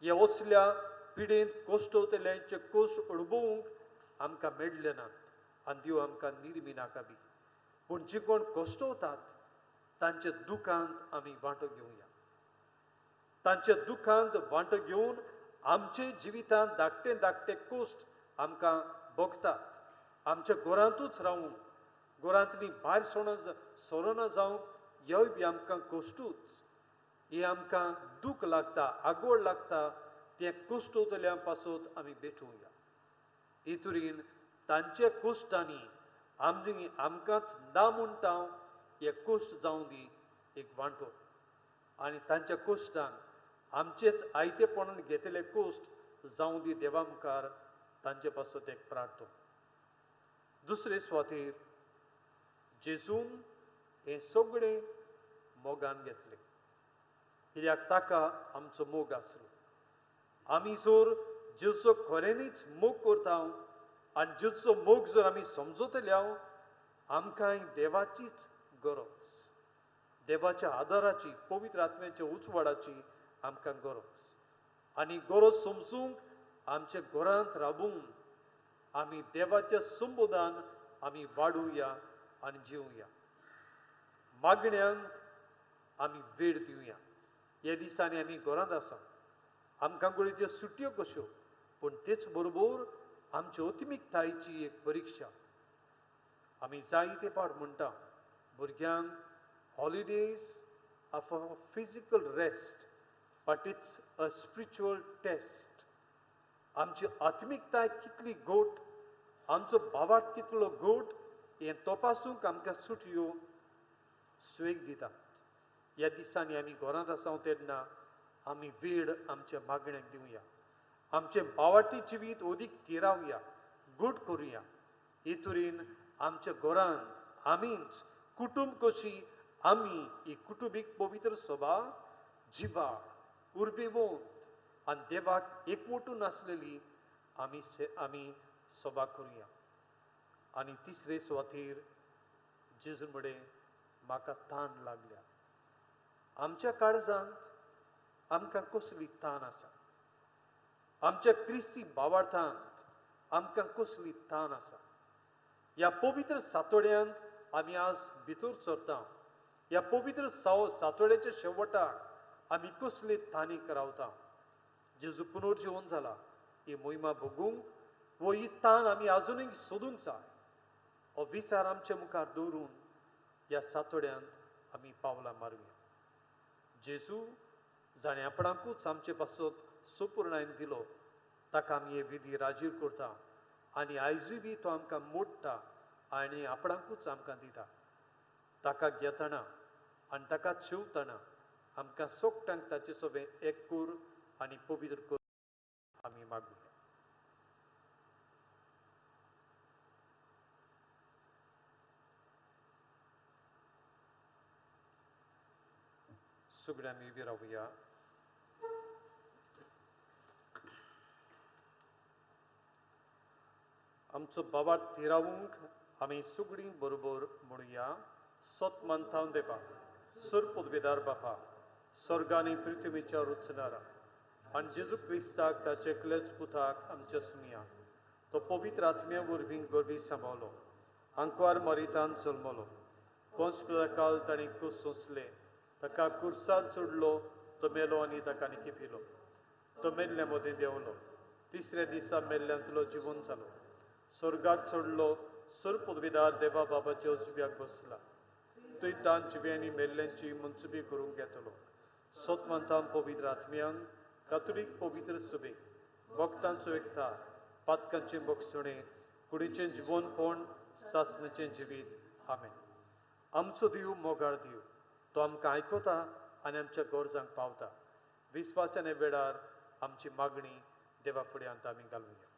[SPEAKER 2] हे असल्या पिडेंत कोश्टवतल्यांचे कोश्ट अणभवूंक आमकां मेळ्ळे नात आनी देव आमकां निर्मी नाका बी. पूण जी कोण कोश्टवतात तांच्या दुखांत आमी वांटो घेवया. तांच्या दुखांत वांटो घेवन आमचे जिवितांत धाकटे धाकटे कोश्ट आमकां भोगतात. आमच्या घरांतूच रावून घरांतली भायर सोरोना जावंक ह्योय बी आमकां कोश्टूच. हे आमकां दूख लागता, आगोड लागता तें कोश्टवतल्यां पासून आमी बेठोवया. हे तरेन तांच्या कोश्टांनी आमी आमकांच ना म्हणटा हे कोश्ट जावं दी एक वांटो. आनी तांच्या कोश्टांक आमचेच आयतेपणान घेतले कोश्ट जावं दी देवा मुखार तांचे पासून एक प्रार्थना. दुसरे सुवातेर जेजून हें सगळें मोगान घेतलें कित्याक ताका आमचो मोग आसलो. आमी जर जेजूचो खऱ्यांनीच मोग करता आनी जेजूचो मोग जर आमी समजतले आमकां देवाचीच गरज, देवाच्या आदाराची, पवित्र आत्म्याच्या उजवाडाची आमकां गरज. आनी गरज समजूंक आमच्या घरांत रावून आमी देवाच्या संबोधान आमी वाडुया आनी जिवया. मागण्यांक आमी वेळ दिवया. हे दिसांनी आमी घरांत आसा. आमकां कडेन त्यो सुटयो कश्यो, पूण तेच बरोबर आमच्या अतिमिकतायेची एक परिक्षा. आमी जायते पाट म्हणटा भुरग्यांक holidays are for physical rest but it's a spiritual test. आमची आत्मिकताय कितली गोट, आमचो भावार्थ कितलो गोट हें तपासूंक आमकां सुटयो स्वेग दितात. ह्या दिसांनी आमी घरांत आसा तेन्ना आमी वेळ आमच्या मागण्यांक दिवया. आमचें भावार्थी जिवीत ओदीक तिरावया, गोड करुया. हे तरेन आमच्या घरांत आमीच कुटुंब कशी आमी ही कुटुंबीक पवित्र सभा जिवा उर्बेवंत आनी देवाक एकवटून आसलेली आमी सभा करुया. आनी तिसरे सुवातेर जेजू म्हणे म्हाका ताण लागल्या. आमच्या काळजांत आमकां कसली ताण आसा? आमच्या क्रिस्ती भावार्थांत आमकां कसली ताण आसा? ह्या पवित्र सातोड्यांत आमी आज भितर सरता. ह्या पवित्र सातोड्याच्या शेवटाक आमी कसले ताणीक रावता? जेजू पुनर्जीवन जाला ही मोहिमा भोगूंक वो ही ताण आमी आजुनूय सोदूंक जाय. हो विचार आमच्या मुखार दवरून ह्या सातोड्यांत आमी पावलां मारुया. जेजू जाणें आपणाकूच आमचे पासत सुपूर्णायन दिलो, ताका आमी हे विधी राजीर करता आनी आयजूय बी तो आमकां मोडटा आनी आपणाकूच आमकां दिता. ताका घेतना आनी ताका चिवतना आमकां सोगट्यांक ताचे सोबे एक कर आनी पवित्र कर आमी मागुया. सगळे आमी उबी रावया. आमचो भावार्थ तिरावूंक आमी सगळीं बरोबर म्हणुया. सोत मानतां देवा, सर पदवेदार बापा, स्वर्ग आनी पृथ्वीच्या रुचणारा आनी जेजू क्रिस्ताक ताचे एकलेच पुताक आमच्या सुनिया तो पवित्र आत्म्या वरवीं गर्भी सांबाळलो, आंकवार मरितान जल्मलो, पोंस पिलाकाल ताणें क्रूस सोंसले, ताका कुर्सार चडलो, तो मेलो आनी ताका निखिपिलो, तो मेल्ल्या मदीं देंवलो, तिसऱ्या दिसा मेल्ल्यांतलो जिवन जालो, स्वर्गाक चडलो, सर पदवेदार देवा बाबाच्या उजव्याक बसला, थंय जिव्यांनी मेल्ल्यांची मनसुबी करूंक येतलो. सोतमंतां पवित्र आत्म्यान कातोलीक पवित्र सभेक भक्तांचो एकठांय, पातकांचें भोगसणें, कुडीचें जिवनपण, सासणाचें जिवीत. आमेन. आमचो देव मोगाळ देव, तो आमकां आयकता आनी आमच्या गरजांक पावता. विस्वासान हे वेळार आमची मागणी देवा फुडें आमी घालुया.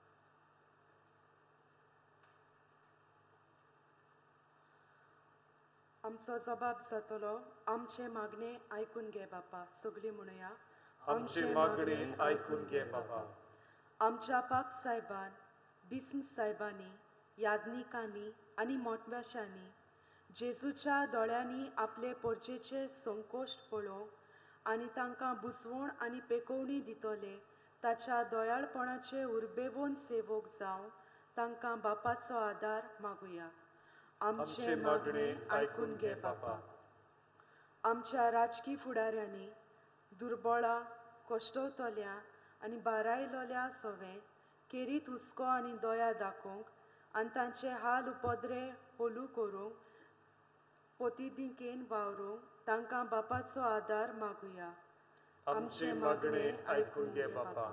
[SPEAKER 3] आमचो जबाब जातलो, आमचे मागणे आयकून घे बापा. सगळीं म्हणुया,
[SPEAKER 2] आमचे मागणे आयकून घे बाबा.
[SPEAKER 3] आमच्या पाप साहेबान, बिस्म साहेबांनी, यादनिकांनी आनी मोठव्याशांनी जेजूच्या दोळ्यांनी आपले पोरचेचे संकोश्ट पळोवंक आनी तांकां बुजवण आनी पेकोवणी दितले, ताच्या दोयाळपणाचे उर्बेवून सेवक जावं तांकां बापाचो आदार मागुया. आमचे मागणे आयकून घे बापा. आमच्या राजकी फुडाऱ्यांनी दुर्बळां, कोश्टवतल्या आनी बारायलोल्या सोवे केरीत हुस्को आनी दोया दाखोवंक आनी तांचे हाल उपद्रे होलू करूंक पोतिदिकेन वावरूंक तांकां बापाचो आदार मागुया.
[SPEAKER 2] आमचे मागणे आयकून घे बापा.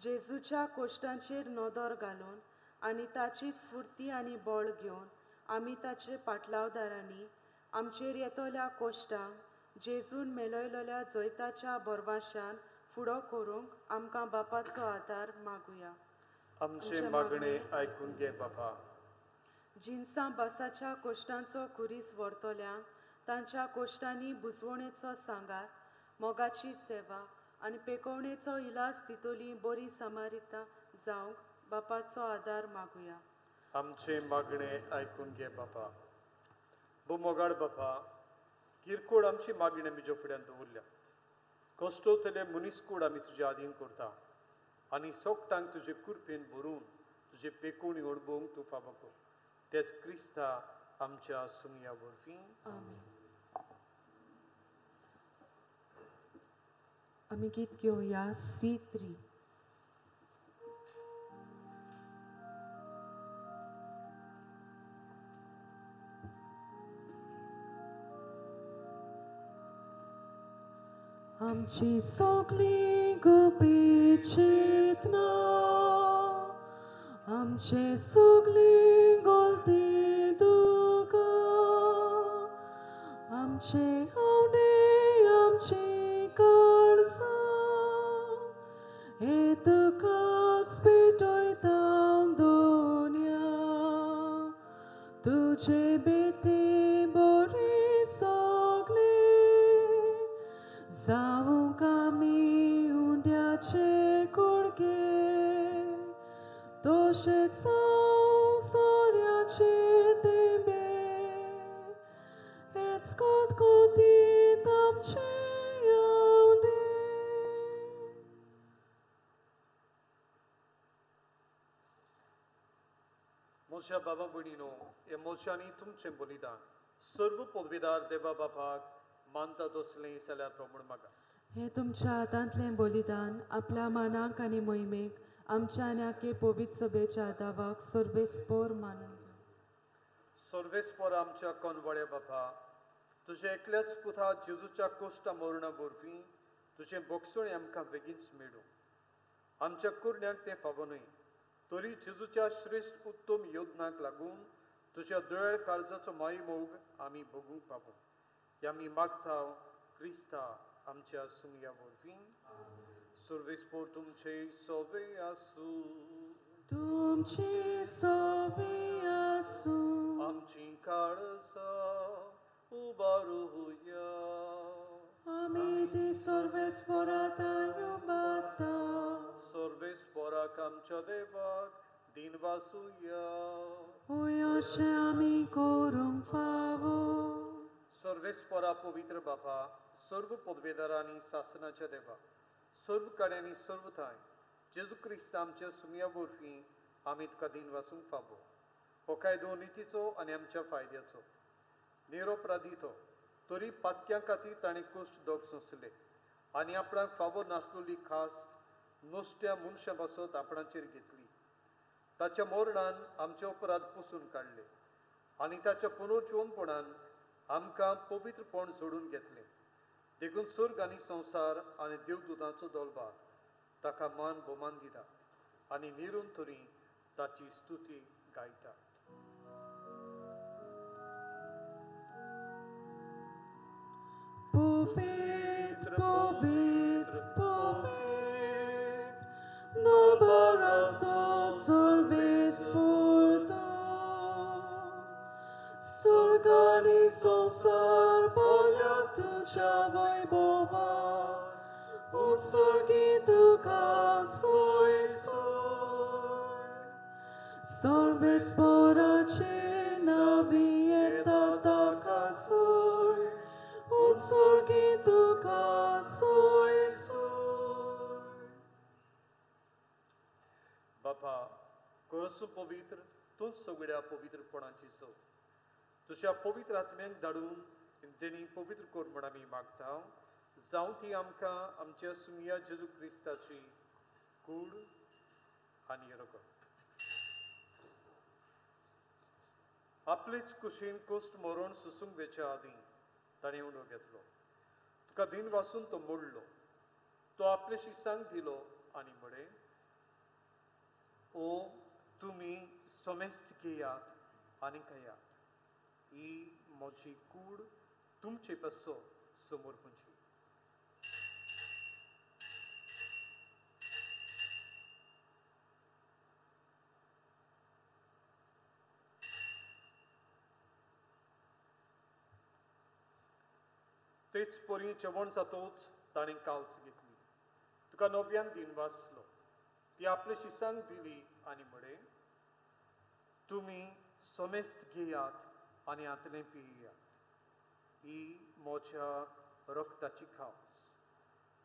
[SPEAKER 3] जेजूच्या कोश्टांचेर नदर घालून आनी ताचीच स्फूर्ती आनी बळ घेवन आमी ताचे पाटलावदारांनी आमचेर येतल्या कोश्टांक जेजून मेलयलोल्या जैताच्या बरवाशान फुडो करूंक आमकां बापाचो आदार मागुया.
[SPEAKER 2] आमचे मागणे आयकून घे बापा.
[SPEAKER 3] जिन्सां बसाच्या कोश्टांचो खुरीस व्हरतल्यांक तांच्या कोश्टांनी बुजवणेचो सांगार, मोगाची सेवा आनी पेकोवणेचो इलाज दितली बरी समारितां जावंक बापाचो आदार मागुया.
[SPEAKER 2] आमचे मागणे आयकून घे बापा. मोगाळ बापा, किरकोळ आमची मागणी आमी तुजे फुड्यान दवरल्या. कश्टवतले मनीसकूड आमी तुज्या आदीन करता आनी सोगटांक तुजे कुरपेन भरून तुजे पेकोवणी अणभवंक तूं फावो कर. तेच क्रिस्ता आमच्या सुमया वरवीं.
[SPEAKER 3] आमी गीत घेवया C3. आमची सगळी गोपी चेतना, आमचे सगळी गोलती दुगा, आमचे हावडे आमची कारसा हे तुकाच पेटयता दोन्या तुझे बेटे बरे सगळे जावूंक आमी उंड्याचे कुडके तशेंच सोऱ्याचे तेंबे हेच कोतकोतीत आमचे आवडे
[SPEAKER 2] मोलच्या बाबा भयणीनो हे मोलच्यांनी तुमचें बलिदान सर्व पदवीदार देवा बापाक मानता दसलें जाल्यार प्रमाण मागा
[SPEAKER 3] हे तुमच्या हातांतलें बलिदान आपल्या मानाक आनी मोहिमेक आमच्या आनी पवित्र सभेच्या दावाक सर्वेस्पोर मानून
[SPEAKER 2] सर्वेस्पोर आमच्या कोनवळ्या बापा तुझे एकल्याच पुता जेजूच्या कोश्टा मरणा वरवीं तुझें बोगसण आमकां बेगीनच मेळूं आमच्या कुरण्यांक तें फावो न्हय तरी जेजूच्या श्रेश्ठ उत्तम योजनाक लागून तुझ्या दोळ काळजाचो माई मोग आमी भोगूंक पावूं हे आमी मागता क्रिस्ता आमच्या सुमया वरवीं सर्वेस्पोर तुमचे सोवे आसूं
[SPEAKER 3] तुमची सोबी आसूं
[SPEAKER 2] आमची काळजा उबारुया
[SPEAKER 3] आमी ती सर्वेस्पोरातायो बाता
[SPEAKER 2] सर्वेस्पोराक आमच्या देवाक दिन वासुया
[SPEAKER 3] होय अशें आमी करूंक फावो
[SPEAKER 2] सर्वेस्पोरा पवित्र बापा सर्व पदवेदारांनी शासनाच्या देवा सर्व कड्यांनी सर्व थंय जेजू क्रिस्त आमच्या सुमया वरवीं आमी तुका दिन वासूंक फावो हो कायदो नितीचो आनी आमच्या फायद्याचो निरोपराधीतो तरी पातक्यां खातीर ताणें कश्ट दोग सोंसले आनी आपणाक फावो नासलोली खास्त नुस्त्या मनशा बसत आपणाचेर घेतली ताच्या मरणान आमचे अपराध पुसून काडले आनी ताच्या पुनर्जीवनपणान आमकां पवित्रपण सोडून घेतलें देखून स्वर्ग आनी संवसार आनी देवदूतांचो दलबार ताका मान भोवमान दितात आनी निरून तरी ताची स्तुती गायतात
[SPEAKER 3] Pofet, pofet, pofet, no barazzo सर्वेस्पोरतो Sorgani संसार बोल्या तुझ्या वैभवा उत्सर्गी तुका सोय सोय सर्वेस्पोराचे नावी येता ताका सोय उत्सर्गी तुका सोय सोय
[SPEAKER 2] बापा करसू पवित्र तूंच सगळ्या पवित्रपणाची सो तुझ्या पवित्र आत्म्याक धाडून तेणी पवित्र कोर म्हण आमी मागता जावं ती आमकां आमच्या सुमया जेजू क्रिस्ताची कूड आनी रगत आपलेच कुशीन कोस्ट मरण सुसूंक वेच्या आदीं ताणें उडो घेतलो तुका दिन वासून तो मोडलो तो आपल्या शिसांक दिलो आनी म्हळे ओ तुमी सोमेस्त घेयात आनी खायात ही म्हजी कूड तुमचे बसो समोर पुंजी तेच परी जेवण जातोच ताणें काल्च घेतली तुका नव्यान दिन वाचलो ती आपल्या शिसांक दिली आनी म्हळे तुमी सोमेस्त घेयात आनी आतलें पियात ही म्हज्या रक्ताची खावस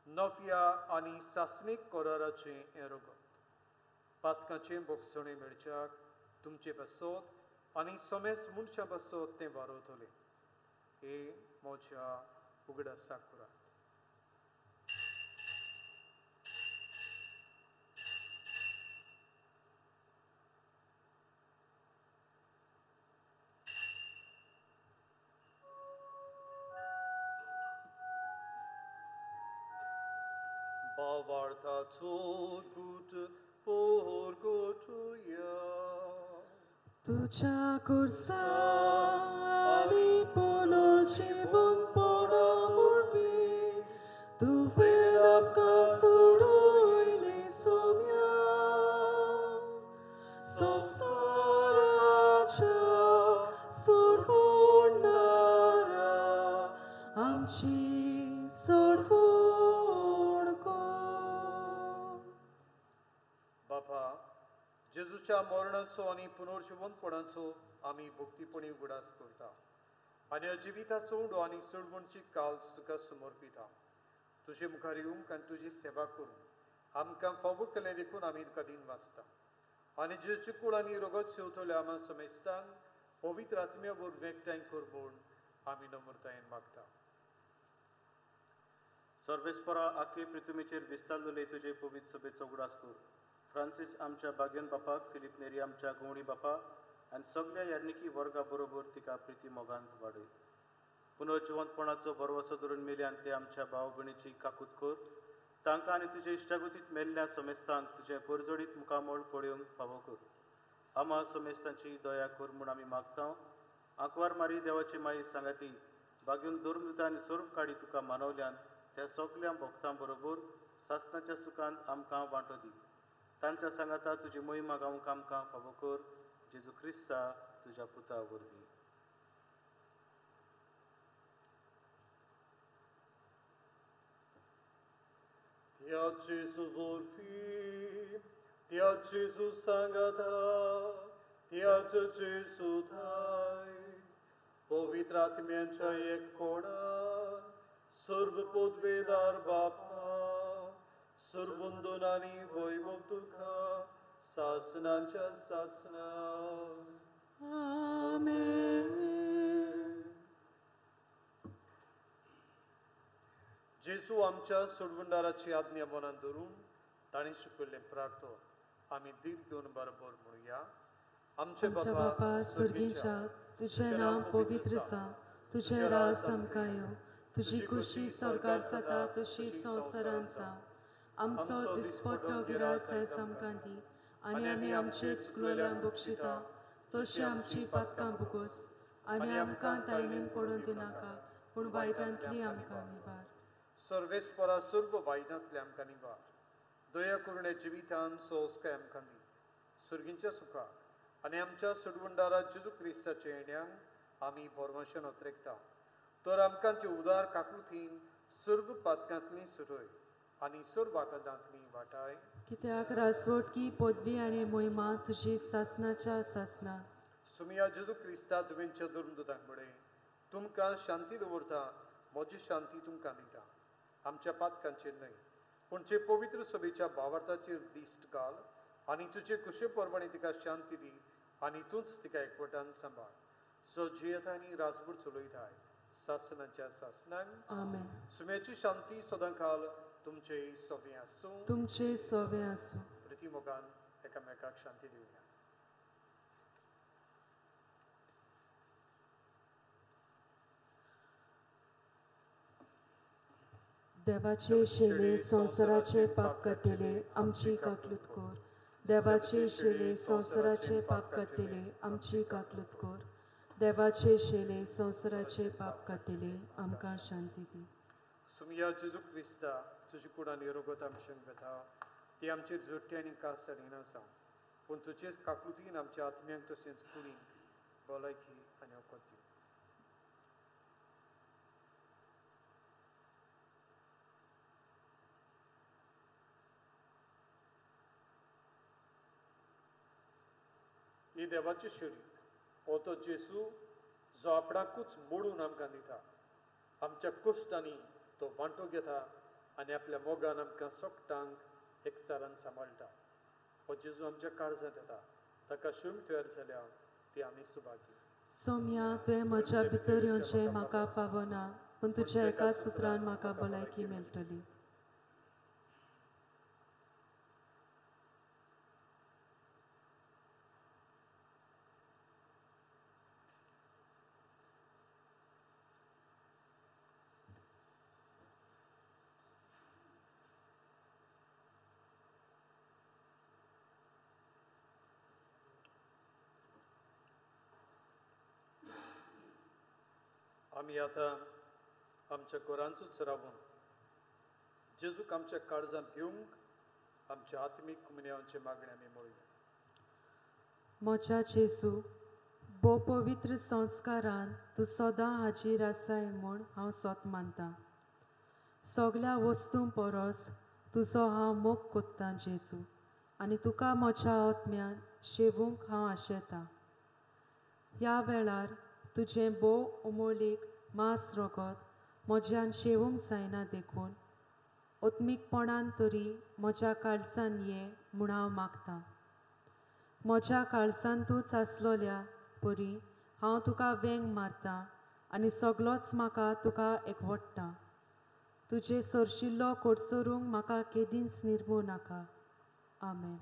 [SPEAKER 2] नव्या आनी सासणीक कराराचें हें रगत पातकाचें बोगसणें मेळच्याक तुमचे बसत आनी सोमेस मनशां बसत तें वारवतलें हे म्हज्या उगडा साकुरात Bavartato gut porgotuya
[SPEAKER 3] तुझ्या कुर्सा आमी पुनर्जीवन सोडवून को
[SPEAKER 2] बापा जेजूच्या मरणाचो आनी पुनर्जीवनपणाचो आमी भक्तीपणी उगडास करता आनी अजिविताचो उडो आनी सोडवणची काल्स तुका समर्पिता तुजे मुखार येवंक आनी तुजी सेवा करूंक आमकां फावो केलें देखून आमी तुका दिन वाचता आनी जेजूचे कुळ आनी रगत शेवतले आमा समेस्तांक पवित्र आत्म्या वर एकठांय कर म्हूण आमी नम्रतायेन मागता.
[SPEAKER 6] सर्वेस्परा आखे पृथ्वीचेर दिसतालोले तुजे पवित्र सभेचो उगडास कर. फ्रांसीस आमच्या बागेन बापाक, फिलिप नेरी आमच्या गवळी बापाक आनी सगळ्या याज्ञिकी वर्गा बरोबर तिका प्रिती मोगांत वाडय. पुनर्जिवंतपणाचो भरवसो धरून मेल्यान ते आमच्या भाव भयणीची काकूत कर. तांकां आनी तुजे इश्टागतींत मेल्ल्या समेस्तांक तुजें परजोडीत मुखामळ पळोवंक फावो कर. आमा समेस्तांची दया कर म्हूण आमी मागता. आंकवार मारी देवाची माई सांगाती बागेन धर्मदूत आनी सर्व काडी तुका मानवल्यान त्या सगळ्या भक्तां बरोबर सासणाच्या सुखांत आमकां वांटो दी. तांच्या सांगाता तुजी महिमा गावंक आमकां फावो कर. जेजू क्रिस्ता तुज्या पुता वरवीं.
[SPEAKER 2] Tia Gesù vorfi, Tia Gesù sangata, Tia Gesù dai, पवित्र आत्म्यांच्या एकपणान सर्व पदवेदार बापा सर्वंदन आनी वैभव तुका सासनांच्या सासना.
[SPEAKER 3] आमेन.
[SPEAKER 2] जेजू आमच्या सोडवंडाराची आज्ञा मनात धरून ताणी शिकयल्लें प्रार्थना आमी दिल घेवन बरोबर म्हणुया. आमचे
[SPEAKER 3] आमच्या बापा सुर्गीच्या तुझें नाम पवित्र सा, तुझें राज आमकां येवं, तुजी खुशी स्वर्गार जाता तशी संवसारांत जावं. आमचो दिसपट्टो गिरास आयज आमकां दी आनी आमी आमचे चुकलोल्यांक बक्षिता तशी आमची पातकां बुगोस आनी आमकां तायणेन पडून दिनाका पूण वायटांतली आमकां निवार.
[SPEAKER 2] सर्वेस्परा सर्व वायटांतले आमकां निवार. दया करून हे जिवितान सोंस्काय आमकां दी. सुर्गींच्या सुखाक आनी आमच्या सोडवंडारा जेजू क्रिस्ताच्या येण्याक आमी बोरवंशन उतरेकता. तर आमकां ते उदार काकुळीन सर्व पातकांतली सुटय आनी सर्व आकांतांतली वाटाय.
[SPEAKER 3] कित्याक रासवटकी पदवी आनी मोहिमा तुजी सासनाच्या सासना.
[SPEAKER 2] सुमिया जेजू क्रिस्ता तुवेंच्या धर्मदूतांक म्हणे तुमकां शांती दवरता, म्हजी शांती तुमकां दिता. आमच्या पातकांचेर न्हय पूण जे पवित्र सभेच्या भावार्थाचेर दिश्ट घाल आनी तुजे कुशे परमाणे तिका शांती दी आनी तूंच तिका एकवटान सांबाळ. सो जियेता आनी राजभर चलयताय सासनाच्या सासनांक.
[SPEAKER 3] आमेन.
[SPEAKER 2] सुम्याची शांती सदां काल तुमचे सोबे आसूं.
[SPEAKER 3] तुमचे सोवे आसूं.
[SPEAKER 2] प्रिती मोगान एकामेकाक शांती दिवया.
[SPEAKER 3] देवाचे शेले संवसाराचे पाप काडटले आमची काकलूत कर. देवाचे शेले संवसाराचे पाप काडटले आमची काकलूत कर. देवाचे शेले संवसाराचे पाप काडटले आमकां शांती दी.
[SPEAKER 2] सुमिया जेजू क्रिस्ता तुजी कुडांनी रगत आमच्यांक घेता ती आमचेर जोडटी आनी कास जायना जावं पूण तुजेच काकुळीन आमच्या आत्म्यांक तशेंच कुडींक भलायकी आनी वखद दी. ही देवाची शरीर हो तो जेजू जो आपणाकूच मोडून आमकां दिता. आमच्या कश्टांनी तो वांटो घेता आनी आपल्या मोगान आमकां सोगटांक एकचारान सांबाळटा. हो जेजू आमच्या काळजांत येता ताका शुभ तयार जाल्या ती आमी सुभागी.
[SPEAKER 3] सोम्या तुवें म्हज्या भितर येवचें म्हाका फावो ना पूण तुज्या एकाच उतरान म्हाका भलायकी मेळटली.
[SPEAKER 2] आमी आतां आमच्या घरांचोच रावून जेजूक आमच्या काळजांत घेवंक आमच्या आत्मीक कुमन्याचे मागणे आमी म्हणुया.
[SPEAKER 3] म्हज्या जेजू भोव पवित्र संस्कारान तूं सदां हाजीर आसाय म्हूण हांव सोत मानतां. सगळ्या वस्तूं परस तुजो हांव मोग कोत्तां जेजू आनी तुका म्हज्या आत्म्यान शेवूंक हांव आशेतां. ह्या वेळार तुजें बोव उमोलीक मांस रगत म्हज्यान शेवूंक जायना देखून ओत्मीकपणान तरी म्हज्या काळजान ये म्हूण हांव मागतां. म्हज्या काळजान तूंच आसलोल्या परी हांव तुका वेंग मारतां आनी सगळोच म्हाका तुका एकवटटा. तुजे सरशिल्लो कोडसरूंक म्हाका केदींच निर्मू नाका. आमेन.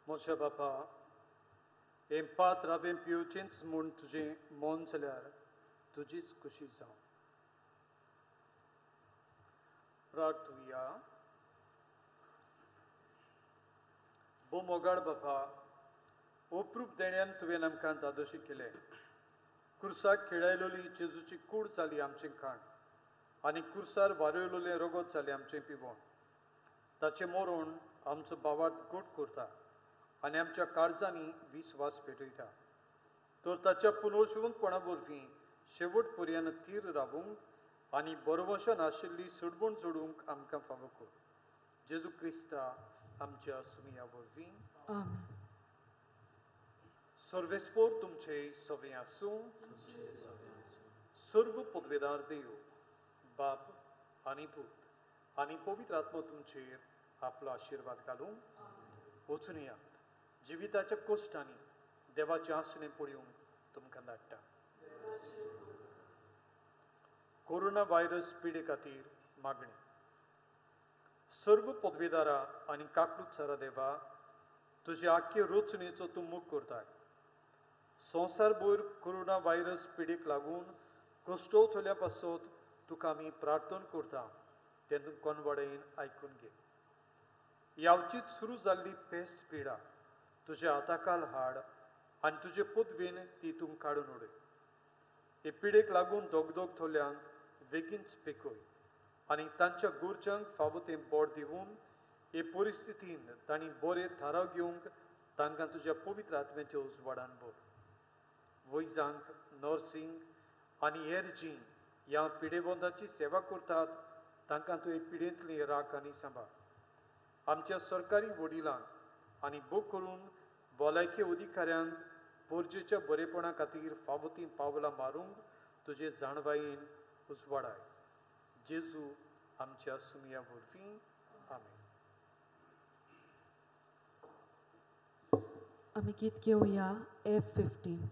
[SPEAKER 2] म्हज्या बापा, हें पात्र हांवें पिवचेंच म्हूण तुजें मोन जाल्यार तुजीच खुशी जावं. प्रार्थुया. बो मोगाळ बापा, ओप्रूप देण्यान तुवें आमकां दादोशी केलें. कुर्साक खिळायलोली जेजूची कूड जाली आमचें खाण आनी कुर्सार वारयलोलें रगत जालें आमचें पिवण. ताचें मरण आमचो बावार्थ घोट करता आनी आमच्या काळजांनी विस्वास पेटयता. तर ताच्या पुनर्जिवंतपणा वरवीं शेवट पर्यंत थीर रावूंक आनी बरोवशन आशिल्ली सुडवण जोडूंक आमकां फावो कर. जेजू क्रिस्ता आमच्या सुमिया वरवीं.
[SPEAKER 3] आमेन.
[SPEAKER 2] सर्वेस्पोर तुमचे सवें आसूं. सर्व पदवेदार देव, बाप आनी पूत आनी पवित्र आत्मा तुमचेर आपलो आशिर्वाद घालूं. वचून येयात. जिविताच्या कश्टांनी देवाचें आसणें पळोवंक तुमकां धाडटा. कोरोना व्हायरस पिडे खातीर मागणी. सर्व पदवेदारां आनी काकूतसारा देवा, तुजे आख्खे रचनेचो तूं मोग करताय. संवसारभर कोरोना व्हायरस पिडेक लागून कश्टवतल्या पासत तुका आमी प्रार्थना करता. तेन्ना कोनवडेन आयकून घे. यावचीत सुरू जाल्ली पेस्त पिडा तुज्या हाताखाल हाड आनी तुजे पदवेन ती तूं काडून उडय. हे पिडेक लागून दोगदोग थोल्यांक बेगीनच पेकय आनी तांच्या गोरच्यांक फावो तें बोड दिवन हे परिस्थितीन तांणी बरे थाराव घेवंक तांकां तुज्या पवित्र आत्म्याच्या उजवाडान भर. वैजांक, नर्सिंग आनी हेर जीं ह्या पिडेबंदाची सेवा करतात तांकां तूं हे पिडेंतली राख आनी सांबाळ. आमच्या सरकारी वडिलांक आनी भोव करून भलायकी अधिकाऱ्यांक पोरजेच्या बरेपणा खातीर फावो तीं पावलां मारूंक तुजे जाणवायेन उजवाडाय. जेजू आमच्या सुमिया वरवीं. आमेन.
[SPEAKER 3] आमी गीत घेवया F15.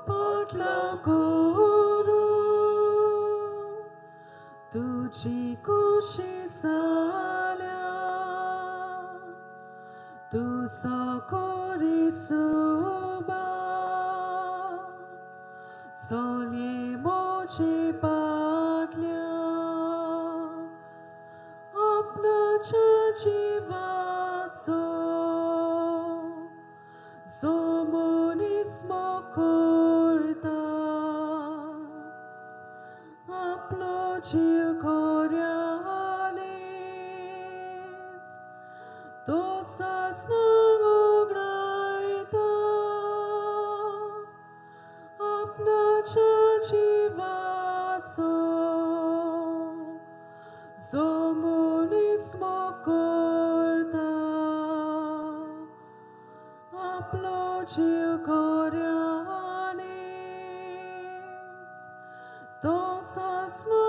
[SPEAKER 3] पाटलाव करू तुझी कुशी साल्या तू सकोरी सुबा सोले मोचे पाटल्या आपणाच्या जीवाचो जो मनीस मोकोरता आपलो जीव कोऱ्यालेच तो सासना ओगडायता आपणाच्या जीवाचो जो मनीस मोकोरता आपलो जीव कोऱ्यानेच तो सासना